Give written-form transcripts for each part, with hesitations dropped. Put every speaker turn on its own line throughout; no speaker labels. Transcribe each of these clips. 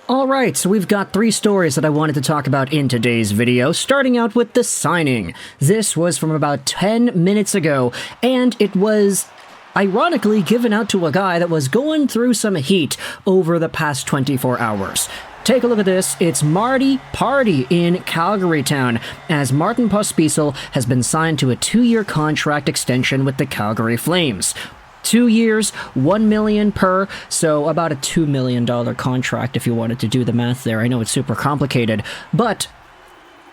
Alright, so we've got 3 stories that I wanted to talk about in today's video, starting out with the signing. This was from about 10 minutes ago, and it was ironically given out to a guy that was going through some heat over the past 24 hours. Take a look at this. It's Marty Party in Calgary town, as Martin Pospisil has been signed to a 2-year contract extension with the Calgary Flames. 2 years, $1 million per, so about a $2 million contract if you wanted to do the math there. I know it's super complicated, but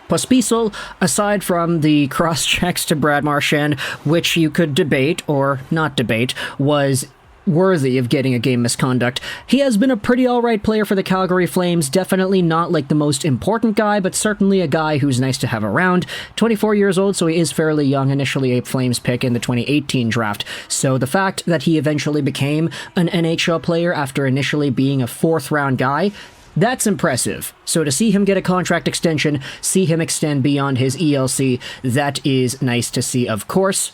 Pospisil, aside from the cross-checks to Brad Marchand, which you could debate or not debate, was worthy of getting a game misconduct. He has been a pretty alright player for the Calgary Flames, definitely not like the most important guy, but certainly a guy who's nice to have around. 24 years old, so he is fairly young, initially a Flames pick in the 2018 draft. So the fact that he eventually became an NHL player after initially being a 4th round guy, that's impressive. So to see him get a contract extension, see him extend beyond his ELC, that is nice to see, of course.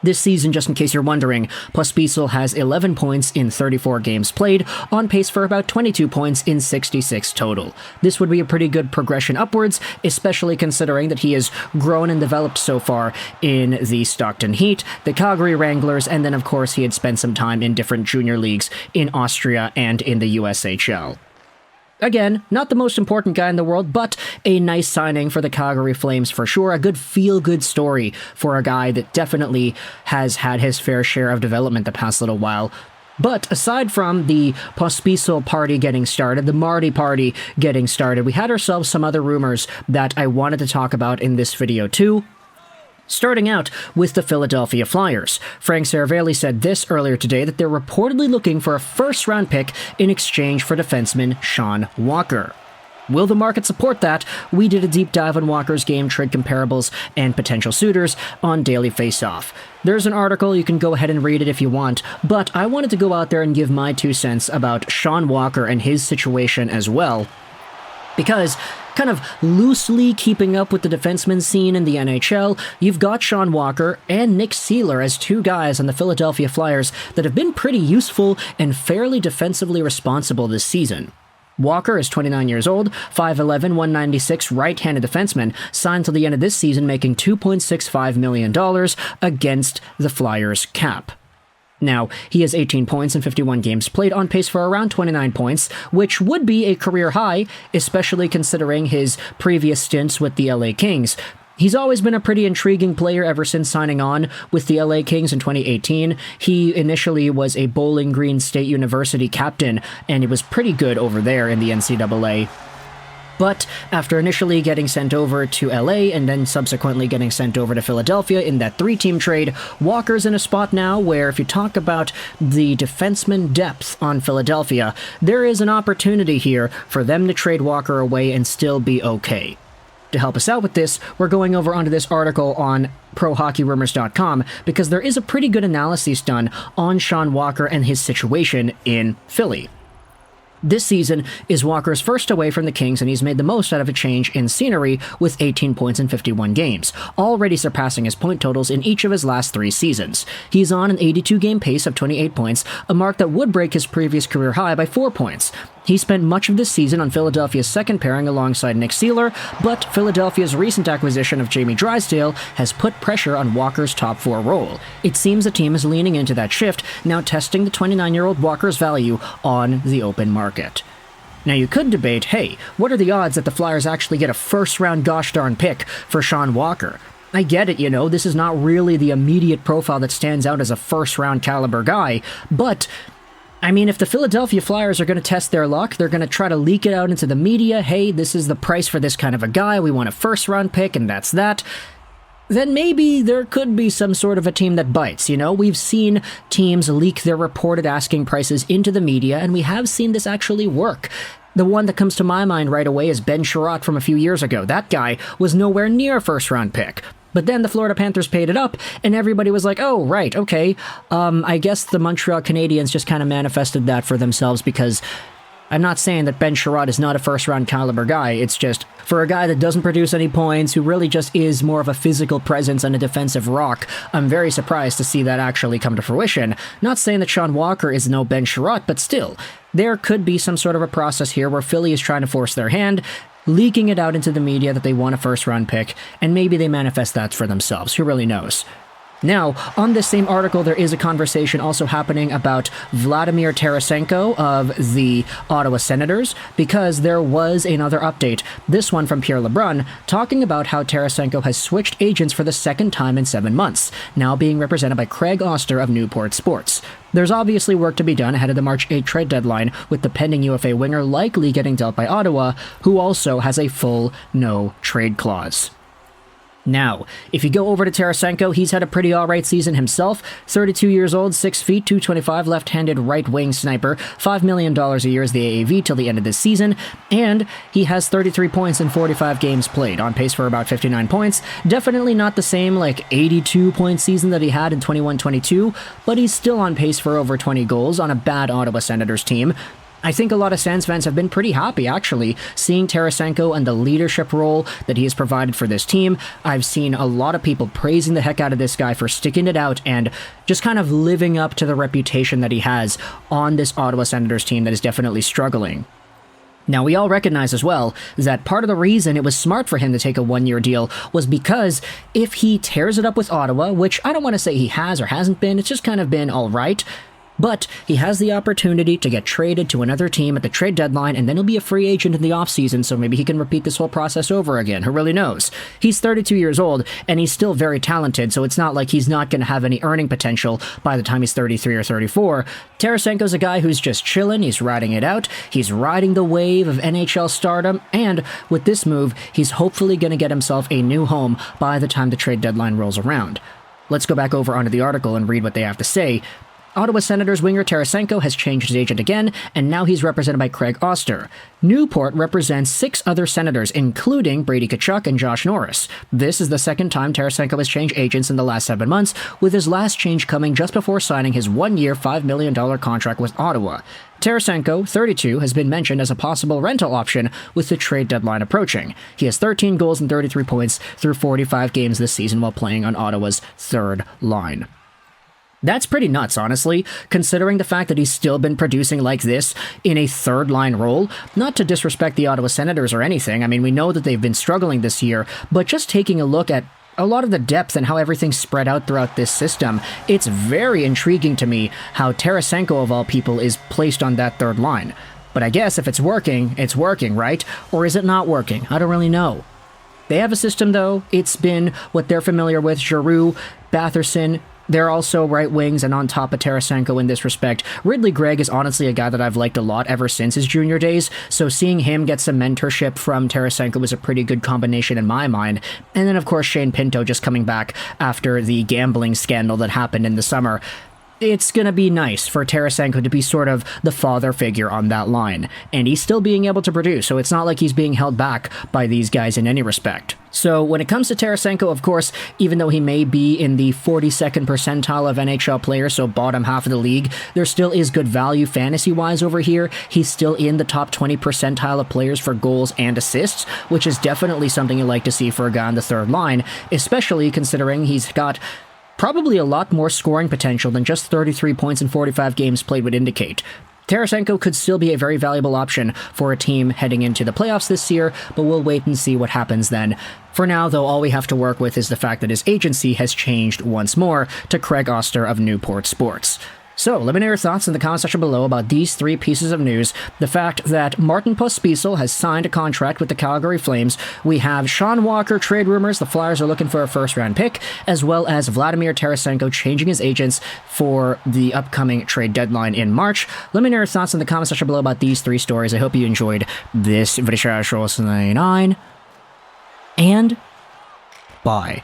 This season, just in case you're wondering, Pospisil has 11 points in 34 games played, on pace for about 22 points in 66 total. This would be a pretty good progression upwards, especially considering that he has grown and developed so far in the Stockton Heat, the Calgary Wranglers, and then of course he had spent some time in different junior leagues in Austria and in the USHL. Again, not the most important guy in the world, but a nice signing for the Calgary Flames for sure. A good feel-good story for a guy that definitely has had his fair share of development the past little while. But aside from the Pospisil party getting started, the Marty party getting started, we had ourselves some other rumors that I wanted to talk about in this video too. Starting out with the Philadelphia Flyers. Frank Seravalli said this earlier today that they're reportedly looking for a first-round pick in exchange for defenseman Sean Walker. Will the market support that? We did a deep dive on Walker's game trade comparables and potential suitors on Daily Faceoff. There's an article, you can go ahead and read it if you want, but I wanted to go out there and give my 2 cents about Sean Walker and his situation as well, because kind of loosely keeping up with the defenseman scene in the NHL, you've got Sean Walker and Nick Seeler as 2 guys on the Philadelphia Flyers that have been pretty useful and fairly defensively responsible this season. Walker is 29 years old, 5'11", 196 right-handed defenseman, signed till the end of this season making $2.65 million against the Flyers cap. Now, he has 18 points in 51 games played, on pace for around 29 points, which would be a career high, especially considering his previous stints with the LA Kings. He's always been a pretty intriguing player ever since signing on with the LA Kings in 2018. He initially was a Bowling Green State University captain, and he was pretty good over there in the NCAA. But after initially getting sent over to LA and then subsequently getting sent over to Philadelphia in that 3-team trade, Walker's in a spot now where if you talk about the defenseman depth on Philadelphia, there is an opportunity here for them to trade Walker away and still be okay. To help us out with this, we're going over onto this article on ProHockeyRumors.com because there is a pretty good analysis done on Sean Walker and his situation in Philly. This season is Walker's first away from the Kings, and he's made the most out of a change in scenery with 18 points in 51 games, already surpassing his point totals in each of his last 3 seasons. He's on an 82-game pace of 28 points, a mark that would break his previous career high by 4 points. He spent much of this season on Philadelphia's second pairing alongside Nick Seeler, but Philadelphia's recent acquisition of Jamie Drysdale has put pressure on Walker's top 4 role. It seems the team is leaning into that shift, now testing the 29-year-old Walker's value on the open market. Now you could debate, hey, what are the odds that the Flyers actually get a first-round gosh darn pick for Sean Walker? I get it, this is not really the immediate profile that stands out as a first-round caliber guy, but I mean, if the Philadelphia Flyers are going to test their luck, they're going to try to leak it out into the media, hey, this is the price for this kind of a guy, we want a first-round pick, and that's that, then maybe there could be some sort of a team that bites, We've seen teams leak their reported asking prices into the media, and we have seen this actually work. The one that comes to my mind right away is Ben Sherratt from a few years ago. That guy was nowhere near a first-round pick. But then the Florida Panthers paid it up, and everybody was like, oh, right, okay. I guess the Montreal Canadiens just kind of manifested that for themselves because I'm not saying that Ben Sherratt is not a first-round caliber guy. It's just, for a guy that doesn't produce any points, who really just is more of a physical presence and a defensive rock, I'm very surprised to see that actually come to fruition. Not saying that Sean Walker is no Ben Sherratt, but still, there could be some sort of a process here where Philly is trying to force their hand, leaking it out into the media that they want a first-round pick, and maybe they manifest that for themselves. Who really knows? Now, on this same article, there is a conversation also happening about Vladimir Tarasenko of the Ottawa Senators, because there was another update, this one from Pierre LeBrun, talking about how Tarasenko has switched agents for the second time in 7 months, now being represented by Craig Oster of Newport Sports. There's obviously work to be done ahead of the March 8 trade deadline, with the pending UFA winger likely getting dealt by Ottawa, who also has a full no-trade clause. Now, if you go over to Tarasenko, he's had a pretty alright season himself. 32 years old, 6 feet, 225, left-handed right-wing sniper. $5 million a year is the AAV till the end of this season, and he has 33 points in 45 games played, on pace for about 59 points. Definitely not the same, 82-point season that he had in 21-22, but he's still on pace for over 20 goals on a bad Ottawa Senators team. I think a lot of Sens fans have been pretty happy, actually, seeing Tarasenko and the leadership role that he has provided for this team. I've seen a lot of people praising the heck out of this guy for sticking it out and just kind of living up to the reputation that he has on this Ottawa Senators team that is definitely struggling. Now, we all recognize as well that part of the reason it was smart for him to take a one-year deal was because if he tears it up with Ottawa, which I don't want to say he has or hasn't been, it's just kind of been all right, but he has the opportunity to get traded to another team at the trade deadline, and then he'll be a free agent in the offseason, so maybe he can repeat this whole process over again. Who really knows? He's 32 years old, and he's still very talented, so it's not like he's not going to have any earning potential by the time he's 33 or 34. Tarasenko's a guy who's just chilling, he's riding it out, he's riding the wave of NHL stardom, and with this move, he's hopefully going to get himself a new home by the time the trade deadline rolls around. Let's go back over onto the article and read what they have to say. Ottawa Senators winger Tarasenko has changed his agent again, and now he's represented by Craig Oster. Newport represents 6 other Senators, including Brady Tkachuk and Josh Norris. This is the second time Tarasenko has changed agents in the last 7 months, with his last change coming just before signing his one-year $5 million contract with Ottawa. Tarasenko, 32, has been mentioned as a possible rental option with the trade deadline approaching. He has 13 goals and 33 points through 45 games this season while playing on Ottawa's third line. That's pretty nuts, honestly, considering the fact that he's still been producing like this in a third-line role. Not to disrespect the Ottawa Senators or anything, I mean, we know that they've been struggling this year, but just taking a look at a lot of the depth and how everything's spread out throughout this system, it's very intriguing to me how Tarasenko, of all people, is placed on that third line. But I guess if it's working, right? Or is it not working? I don't really know. They have a system, though. It's been what they're familiar with. Giroux, Batherson, they're also right wings and on top of Tarasenko in this respect. Ridley Gregg is honestly a guy that I've liked a lot ever since his junior days, so seeing him get some mentorship from Tarasenko was a pretty good combination in my mind. And then, of course, Shane Pinto just coming back after the gambling scandal that happened in the summer. It's going to be nice for Tarasenko to be sort of the father figure on that line, and he's still being able to produce, so it's not like he's being held back by these guys in any respect. So when it comes to Tarasenko, of course, even though he may be in the 42nd percentile of NHL players, so bottom half of the league, there still is good value fantasy-wise over here. He's still in the top 20 percentile of players for goals and assists, which is definitely something you like to see for a guy on the third line, especially considering he's got probably a lot more scoring potential than just 33 points in 45 games played would indicate. Tarasenko could still be a very valuable option for a team heading into the playoffs this year, but we'll wait and see what happens then. For now, though, all we have to work with is the fact that his agency has changed once more to Craig Oster of Newport Sports. So, let me know your thoughts in the comment section below about these 3 pieces of news. The fact that Martin Pospisil has signed a contract with the Calgary Flames. We have Sean Walker trade rumors. The Flyers are looking for a first-round pick, as well as Vladimir Tarasenko changing his agents for the upcoming trade deadline in March. Let me know your thoughts in the comment section below about these 3 stories. I hope you enjoyed this video. And bye.